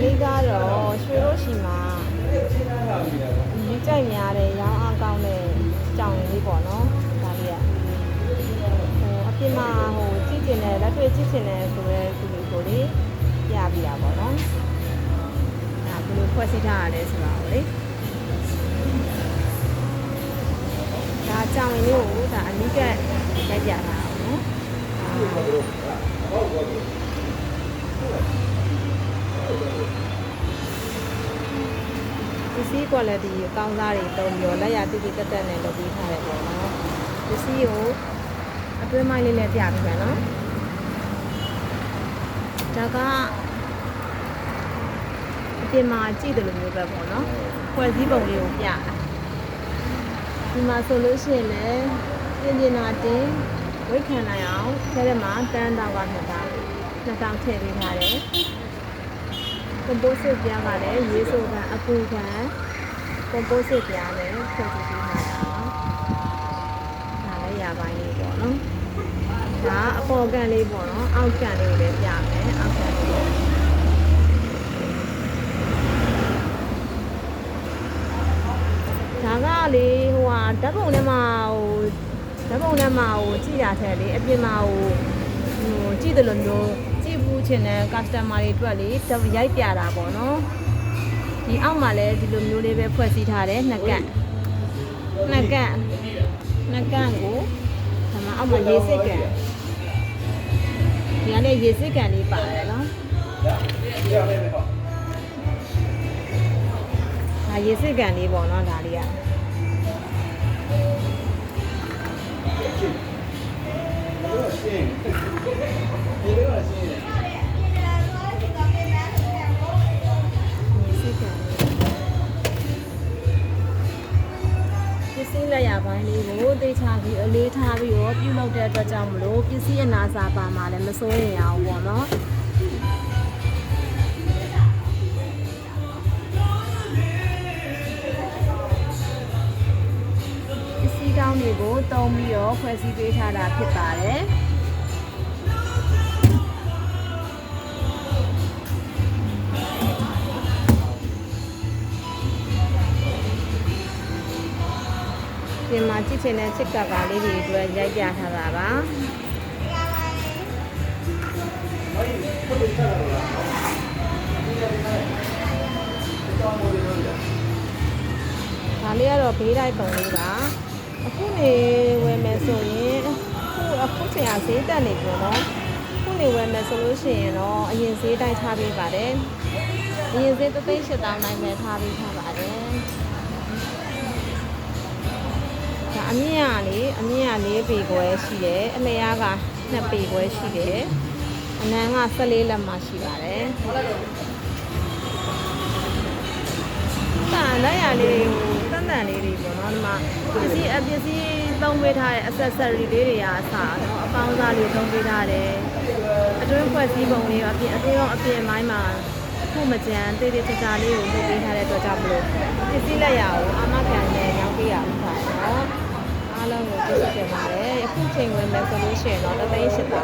လေးကတော့ရွှေလို့ရှိမှာကြိုက်များတယ်ရောင်းအားကောင်းတဲ့ကြောင်လေးပေါ့နော်ဒါလေးကအပြင်မှာကြည့်ကျင်တယ်လက်တွေ့ကြည့်ကျင်တယ်ဆိုရဲသူလေးကိုလေပြပြတာပေါ့နော်ဒါဘယ်လိုဖွဲ့စည်းထားရလဲဆိုတာကိုလေဒါကြောင်လေးကိုဒါအနိကရိုက်ပြထားအောင်နော်ပစ္စည်း quality ကိုကောင်းစားတွေတုံးပြီးတော့လက်ရတိတိတက်တက်နဲ့လုပ်ပေးထားတယ်ပေါ့နော်ပစ္စည်းကိုအတွင်းမိုင်းလေးနဲ့ပြပေးမယ်နော်ဒါကအပြင်မှာကြည့်တယ်လို့မျိုးပဲပေါ့နော်ဖွဲ့စည်းပုံလေးကိုပြဒီမှာဆိုလို့ရှိရင်လည်းပြင်ပြင်နာတင်ဝိတ်ခံနိုင်အောင်ထဲထဲမှာတန်းတောင်ကနှစ်တောင်ထည့်ပေးထားတယ်composite ပြားကလည်းရေးဆိုကအကူခံ composite ပြားနဲ့ဖြည့်ပေးထားတာဒါလည်းရပိုင်းလေးပေါ့နော်ဒါအပေါ်ကန်လေးပေါ့နော်အောက်ကန်လေးကိုလည်းပြမယ်အောက်ကန်လေးဒါကလေဓာတ်ပုံထဲမှာကြည့်ရတဲ့လေအပြင်မှာကြည့်တယ်လို့မျိုးကြည့်ဘူးချင်တဲ့ customer တွေအတွက်လေရိုက်ပြတာပေါ့နော်ဒီအောက်မှာလည်းဒီလိုမျိုးလေးပဲဖွဲ့စည်းထားတယ်နှစ်ကန့်ကိုဒါမှအောက်မှာရေစစ်ကန်ဒီကနေ့ရေစစ်ကန်လေးပါတယ်နော်ဒါရေစစ်ကန်လေးပေါ့နော်ဒါလေးကလက်ရပိုင်းလေးကိုသိချပြီးအလေးထားပြီးတော့ပြုလုပ်တဲ့အတွက်ကြောင့်မလို့ပစ္စည်းအနာစာပါမှာလည်းမစိုးရင်အောင်ပေါ့နော်ပစ္စည်းကောင်းတွေကိုတုံးပြီးတော့ဖွဲ့စည်းပေးထားတာဖြစ်ပါတယ်ဒီမှာကြည့်ချင်တဲ့ချစ်ကပ်ပါလေးတွေအတွက်ရိုက်ပြထားတာပါဒါလေးကတော့ဘေးတိုက်ပုံလေးပါအခုနေဝယ်မယ်ဆိုရင်အခုချိန်ဈေးတက်နေပြီနော်အခုနေဝယ်မယ်ဆိုလို့ရှိရင်တော့အရင်ဈေးတိုက်ထားပေးပါတယ်အရင်ဈေး38,000နိုင်ပဲထားပေးထားပါတယ်အမြင့်က4ပေခွဲရှိတယ်အလျားက2ပေခွဲရှိတယ်အနံက14လက်မှရှိပါတယ်လက်ရလေးတန်လေးတွေပေါ့နော်ဒီမှာပစ္စည်းသုံးပေးထားတဲ့ accessory လေးတွေကအစားနော်အပေါင်းစားလေးသုံးပေးထားတယ်အတွင်းဖွဲ့စည်းပုံလေးရောအပြင်မိုင်းမှာခုမကြမ်းတိတ်တိတ်ချာလေးကိုလုပ်ပေးထားတဲ့အတွက်ကြောင့်မလို့ပစ္စည်းလက်ရကိုအာမခံနဲ့ရောင်းပေးရမှာပါနော်အားလုံးကိုကျေးဇူးတင်ပါတယ်အခုချိန်ဝင်မယ်ဆိုလို့ရှိရင်တော့38,000ပါ